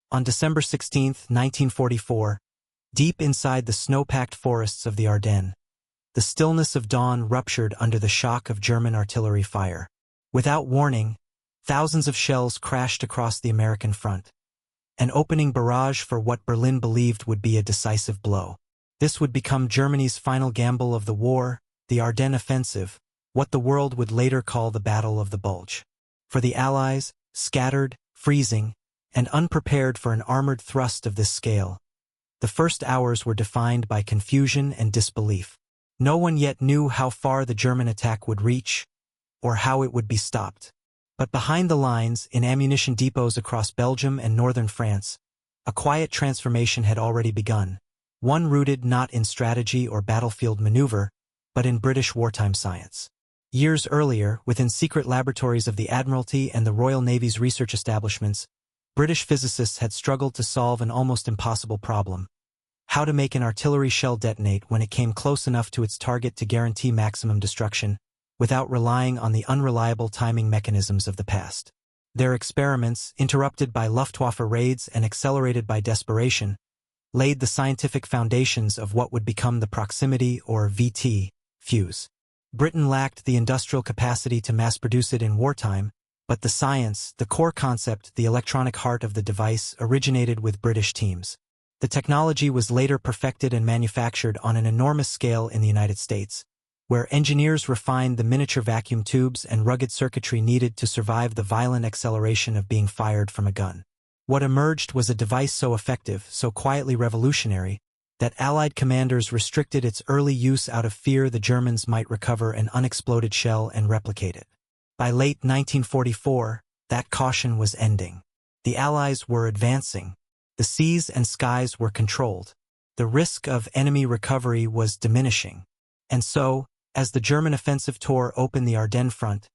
On December 16, 1944, deep inside the snow-packed forests of the Ardennes, the stillness of dawn ruptured under the shock of German artillery fire. Without warning, thousands of shells crashed across the American front, an opening barrage for what Berlin believed would be a decisive blow. This would become Germany's final gamble of the war, the Ardennes offensive, what the world would later call the Battle of the Bulge. For the Allies, scattered, freezing, and unprepared for an armored thrust of this scale, the first hours were defined by confusion and disbelief. No one yet knew how far the German attack would reach, or how it would be stopped. But behind the lines, in ammunition depots across Belgium and northern France, a quiet transformation had already begun, one rooted not in strategy or battlefield maneuver, but in British wartime science. Years earlier, within secret laboratories of the Admiralty and the Royal Navy's research establishments, British physicists had struggled to solve an almost impossible problem: how to make an artillery shell detonate when it came close enough to its target to guarantee maximum destruction, without relying on the unreliable timing mechanisms of the past. Their experiments, interrupted by Luftwaffe raids and accelerated by desperation, laid the scientific foundations of what would become the Proximity or VT fuse. Britain lacked the industrial capacity to mass-produce it in wartime, but the science, the core concept, the electronic heart of the device originated with British teams. The technology was later perfected and manufactured on an enormous scale in the United States, where engineers refined the miniature vacuum tubes and rugged circuitry needed to survive the violent acceleration of being fired from a gun. What emerged was a device so effective, so quietly revolutionary, that Allied commanders restricted its early use out of fear the Germans might recover an unexploded shell and replicate it. By late 1944, that caution was ending. The Allies were advancing. The seas and skies were controlled. The risk of enemy recovery was diminishing. And so, as the German offensive tore open the Ardennes front,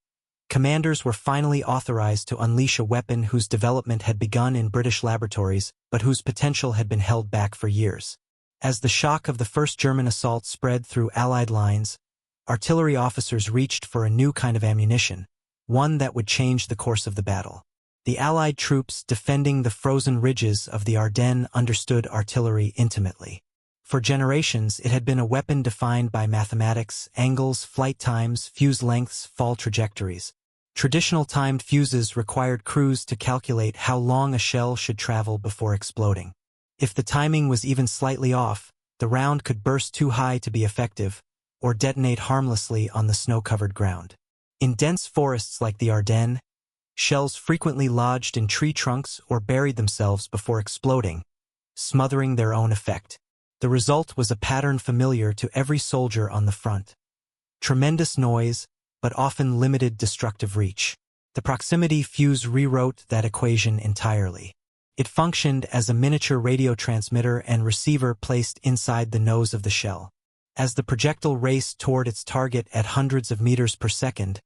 commanders were finally authorized to unleash a weapon whose development had begun in British laboratories, but whose potential had been held back for years. As the shock of the first German assault spread through Allied lines, artillery officers reached for a new kind of ammunition, one that would change the course of the battle. The Allied troops defending the frozen ridges of the Ardennes understood artillery intimately. For generations, it had been a weapon defined by mathematics, angles, flight times, fuse lengths, fall trajectories. Traditional timed fuses required crews to calculate how long a shell should travel before exploding. If the timing was even slightly off, the round could burst too high to be effective, or detonate harmlessly on the snow-covered ground. In dense forests like the Ardennes, shells frequently lodged in tree trunks or buried themselves before exploding, smothering their own effect. The result was a pattern familiar to every soldier on the front. Tremendous noise, but often limited destructive reach. The Proximity Fuze rewrote that equation entirely. It functioned as a miniature radio transmitter and receiver placed inside the nose of the shell. As the projectile raced toward its target at hundreds of meters per second,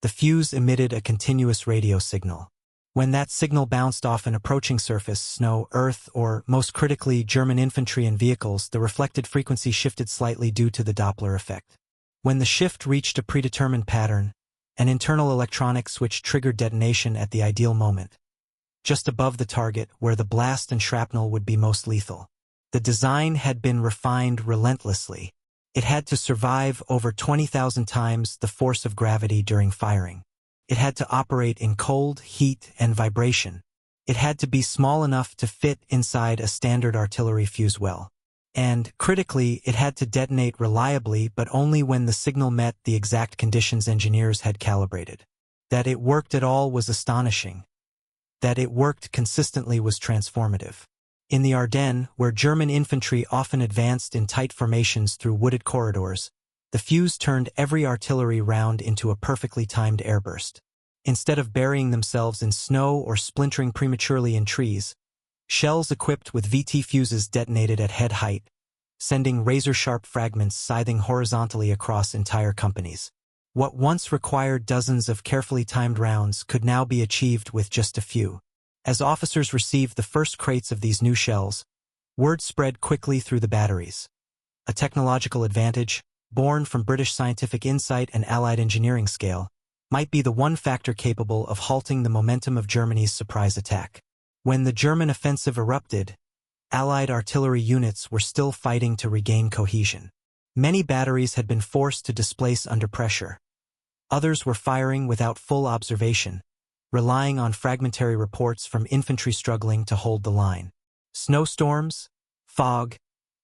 the fuse emitted a continuous radio signal. When that signal bounced off an approaching surface, snow, earth, or, most critically, German infantry and vehicles, the reflected frequency shifted slightly due to the Doppler effect. When the shift reached a predetermined pattern, an internal electronic switch triggered detonation at the ideal moment, just above the target where the blast and shrapnel would be most lethal. The design had been refined relentlessly. It had to survive over 20,000 times the force of gravity during firing. It had to operate in cold, heat, and vibration. It had to be small enough to fit inside a standard artillery fuse well. And, critically, it had to detonate reliably but only when the signal met the exact conditions engineers had calibrated. That it worked at all was astonishing. That it worked consistently was transformative. In the Ardennes, where German infantry often advanced in tight formations through wooded corridors, the fuse turned every artillery round into a perfectly timed airburst. Instead of burying themselves in snow or splintering prematurely in trees, shells equipped with VT fuses detonated at head height, sending razor-sharp fragments scything horizontally across entire companies. What once required dozens of carefully timed rounds could now be achieved with just a few. As officers received the first crates of these new shells, word spread quickly through the batteries. A technological advantage, born from British scientific insight and Allied engineering scale, might be the one factor capable of halting the momentum of Germany's surprise attack. When the German offensive erupted, Allied artillery units were still fighting to regain cohesion. Many batteries had been forced to displace under pressure. Others were firing without full observation, relying on fragmentary reports from infantry struggling to hold the line. Snowstorms, fog,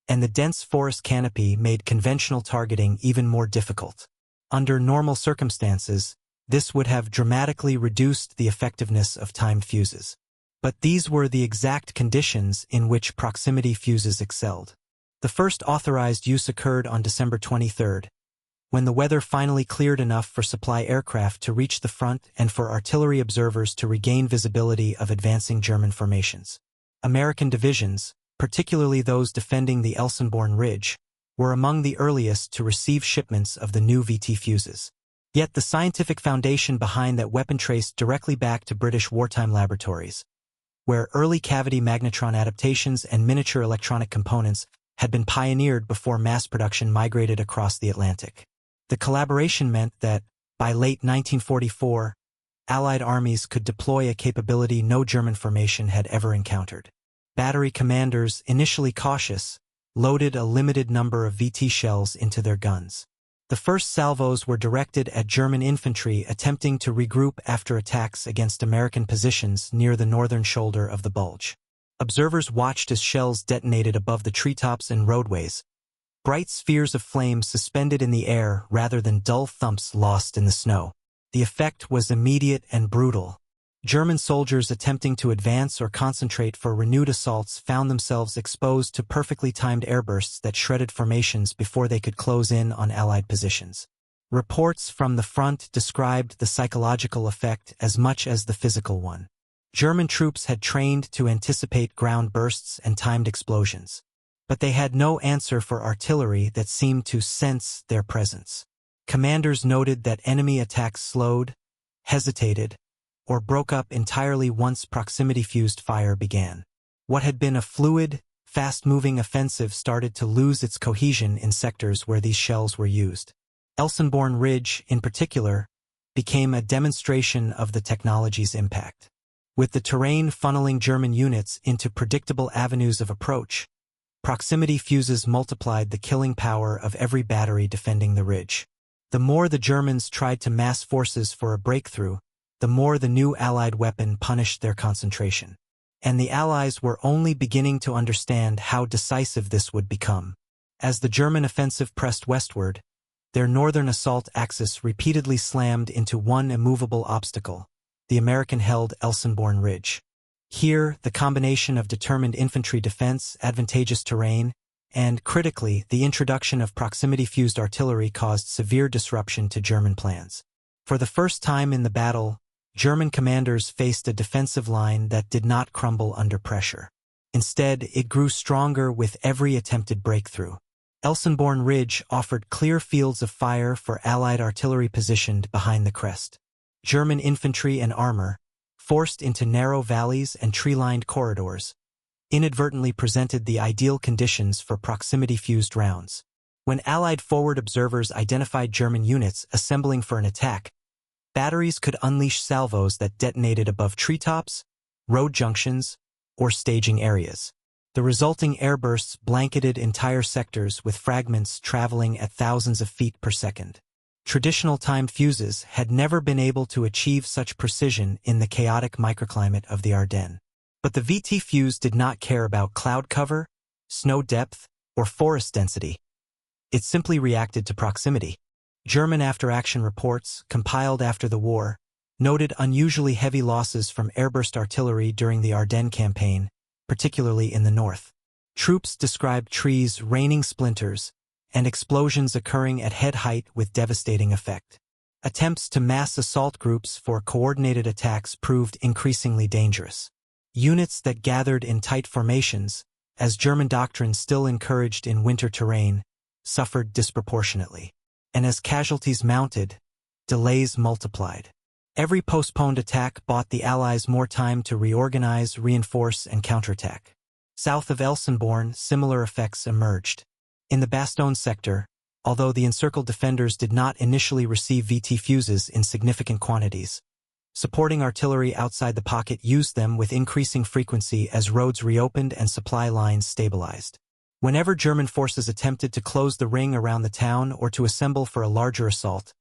and the dense forest canopy made conventional targeting even more difficult. Under normal circumstances, this would have dramatically reduced the effectiveness of timed fuses. But these were the exact conditions in which proximity fuses excelled. The first authorized use occurred on December 23, when the weather finally cleared enough for supply aircraft to reach the front and for artillery observers to regain visibility of advancing German formations. American divisions, particularly those defending the Elsenborn Ridge, were among the earliest to receive shipments of the new VT fuses. Yet the scientific foundation behind that weapon traced directly back to British wartime laboratories, where early cavity magnetron adaptations and miniature electronic components had been pioneered before mass production migrated across the Atlantic. The collaboration meant that, by late 1944, Allied armies could deploy a capability no German formation had ever encountered. Battery commanders, initially cautious, loaded a limited number of VT shells into their guns. The first salvos were directed at German infantry attempting to regroup after attacks against American positions near the northern shoulder of the Bulge. Observers watched as shells detonated above the treetops and roadways, bright spheres of flame suspended in the air rather than dull thumps lost in the snow. The effect was immediate and brutal. German soldiers attempting to advance or concentrate for renewed assaults found themselves exposed to perfectly timed airbursts that shredded formations before they could close in on Allied positions. Reports from the front described the psychological effect as much as the physical one. German troops had trained to anticipate ground bursts and timed explosions, but they had no answer for artillery that seemed to sense their presence. Commanders noted that enemy attacks slowed, hesitated, or broke up entirely once proximity-fused fire began. What had been a fluid, fast-moving offensive started to lose its cohesion in sectors where these shells were used. Elsenborn Ridge, in particular, became a demonstration of the technology's impact. With the terrain funneling German units into predictable avenues of approach, proximity fuses multiplied the killing power of every battery defending the ridge. The more the Germans tried to mass forces for a breakthrough, the more the new Allied weapon punished their concentration. And the Allies were only beginning to understand how decisive this would become. As the German offensive pressed westward, their northern assault axis repeatedly slammed into one immovable obstacle, the American-held Elsenborn Ridge. Here, the combination of determined infantry defense, advantageous terrain, and, critically, the introduction of proximity-fused artillery caused severe disruption to German plans. For the first time in the battle, German commanders faced a defensive line that did not crumble under pressure. Instead, it grew stronger with every attempted breakthrough. Elsenborn Ridge offered clear fields of fire for Allied artillery positioned behind the crest. German infantry and armor, forced into narrow valleys and tree-lined corridors, inadvertently presented the ideal conditions for proximity-fused rounds. When Allied forward observers identified German units assembling for an attack, batteries could unleash salvos that detonated above treetops, road junctions, or staging areas. The resulting airbursts blanketed entire sectors with fragments traveling at thousands of feet per second. Traditional timed fuses had never been able to achieve such precision in the chaotic microclimate of the Ardennes. But the VT fuse did not care about cloud cover, snow depth, or forest density. It simply reacted to proximity. German after-action reports, compiled after the war, noted unusually heavy losses from airburst artillery during the Ardennes campaign, particularly in the north. Troops described trees raining splinters and explosions occurring at head height with devastating effect. Attempts to mass assault groups for coordinated attacks proved increasingly dangerous. Units that gathered in tight formations, as German doctrine still encouraged in winter terrain, suffered disproportionately. And as casualties mounted, delays multiplied. Every postponed attack bought the Allies more time to reorganize, reinforce, and counterattack. South of Elsenborn, similar effects emerged. In the Bastogne sector, although the encircled defenders did not initially receive VT fuses in significant quantities, Supporting artillery outside the pocket used them with increasing frequency as roads reopened and supply lines stabilized. Whenever German forces attempted to close the ring around the town or to assemble for a larger assault,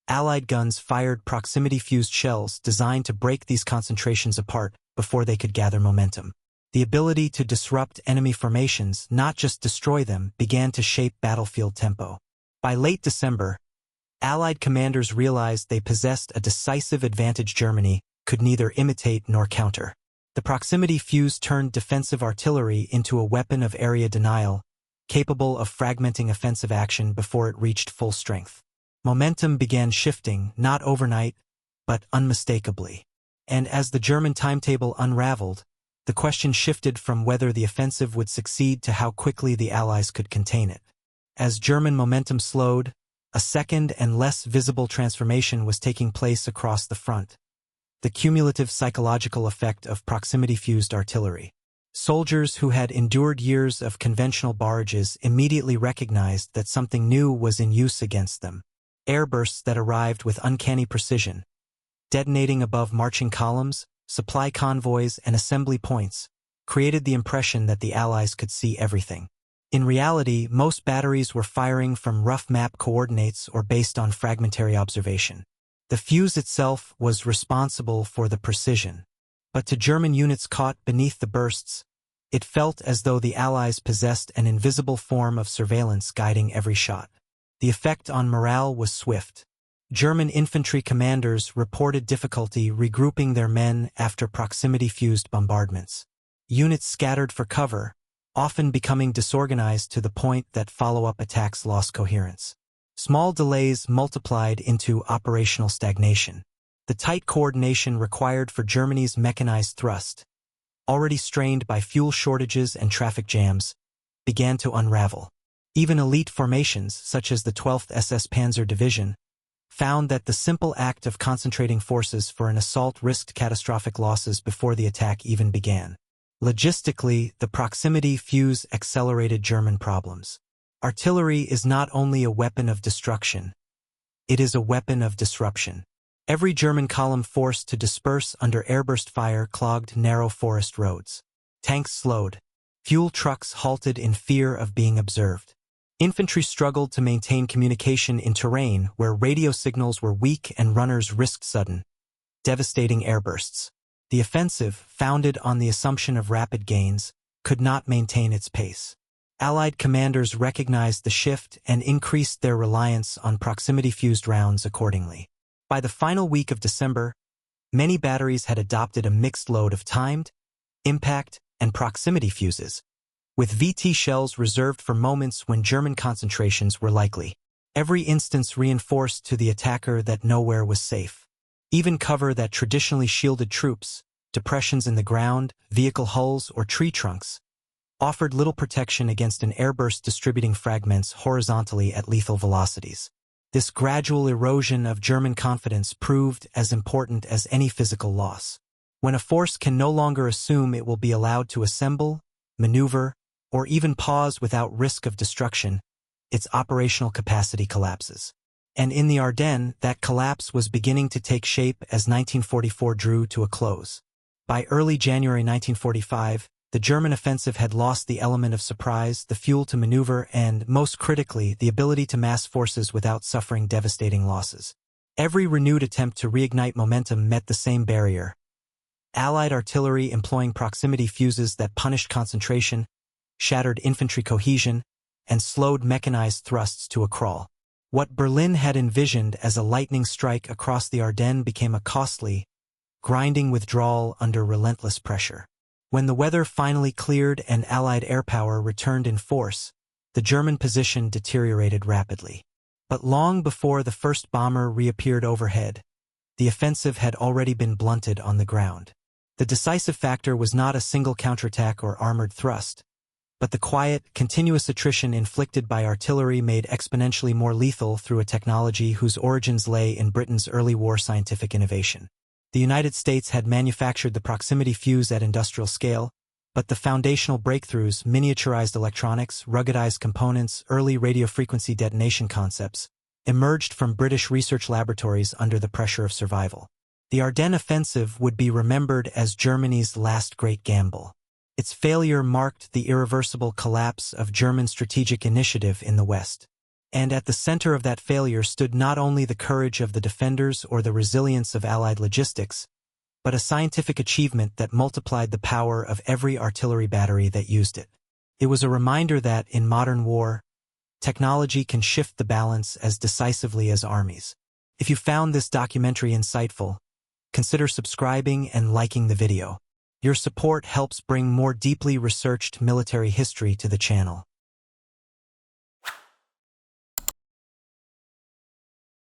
Allied guns fired proximity-fused shells designed to break these concentrations apart before they could gather momentum. The ability to disrupt enemy formations, not just destroy them, began to shape battlefield tempo. By late December, Allied commanders realized they possessed a decisive advantage Germany could neither imitate nor counter. The proximity fuse turned defensive artillery into a weapon of area denial, capable of fragmenting offensive action before it reached full strength. Momentum began shifting, not overnight, but unmistakably. And as the German timetable unraveled, the question shifted from whether the offensive would succeed to how quickly the Allies could contain it. As German momentum slowed, a second and less visible transformation was taking place across the front. The cumulative psychological effect of proximity-fused artillery. Soldiers who had endured years of conventional barrages immediately recognized that something new was in use against them. Airbursts that arrived with uncanny precision, detonating above marching columns, supply convoys, and assembly points, created the impression that the Allies could see everything. In reality, most batteries were firing from rough map coordinates or based on fragmentary observation. The fuse itself was responsible for the precision, but to German units caught beneath the bursts, it felt as though the Allies possessed an invisible form of surveillance guiding every shot. The effect on morale was swift. German infantry commanders reported difficulty regrouping their men after proximity-fused bombardments. Units scattered for cover, often becoming disorganized to the point that follow-up attacks lost coherence. Small delays multiplied into operational stagnation. The tight coordination required for Germany's mechanized thrust, already strained by fuel shortages and traffic jams, began to unravel. Even elite formations, such as the 12th SS Panzer Division, found that the simple act of concentrating forces for an assault risked catastrophic losses before the attack even began. Logistically, the proximity fuse accelerated German problems. Artillery is not only a weapon of destruction, it is a weapon of disruption. Every German column forced to disperse under airburst fire clogged narrow forest roads. Tanks slowed. Fuel trucks halted in fear of being observed. Infantry struggled to maintain communication in terrain where radio signals were weak and runners risked sudden, devastating airbursts. The offensive, founded on the assumption of rapid gains, could not maintain its pace. Allied commanders recognized the shift and increased their reliance on proximity-fused rounds accordingly. By the final week of December, many batteries had adopted a mixed load of timed, impact, and proximity fuses, with VT shells reserved for moments when German concentrations were likely. Every instance reinforced to the attacker that nowhere was safe. Even cover that traditionally shielded troops, depressions in the ground, vehicle hulls, or tree trunks, offered little protection against an airburst distributing fragments horizontally at lethal velocities. This gradual erosion of German confidence proved as important as any physical loss. When a force can no longer assume it will be allowed to assemble, maneuver, or even pause without risk of destruction, its operational capacity collapses. And in the Ardennes, that collapse was beginning to take shape as 1944 drew to a close. By early January 1945, the German offensive had lost the element of surprise, the fuel to maneuver, and, most critically, the ability to mass forces without suffering devastating losses. Every renewed attempt to reignite momentum met the same barrier. Allied artillery employing proximity fuses that punished concentration, shattered infantry cohesion, and slowed mechanized thrusts to a crawl. What Berlin had envisioned as a lightning strike across the Ardennes became a costly, grinding withdrawal under relentless pressure. When the weather finally cleared and Allied air power returned in force, the German position deteriorated rapidly. But long before the first bomber reappeared overhead, the offensive had already been blunted on the ground. The decisive factor was not a single counterattack or armored thrust, but the quiet, continuous attrition inflicted by artillery made exponentially more lethal through a technology whose origins lay in Britain's early war scientific innovation. The United States had manufactured the proximity fuse at industrial scale, but the foundational breakthroughs, miniaturized electronics, ruggedized components, early radio frequency detonation concepts, emerged from British research laboratories under the pressure of survival. The Ardennes offensive would be remembered as Germany's last great gamble. Its failure marked the irreversible collapse of German strategic initiative in the West. And at the center of that failure stood not only the courage of the defenders or the resilience of Allied logistics, but a scientific achievement that multiplied the power of every artillery battery that used it. It was a reminder that, in modern war, technology can shift the balance as decisively as armies. If you found this documentary insightful, consider subscribing and liking the video. Your support helps bring more deeply researched military history to the channel.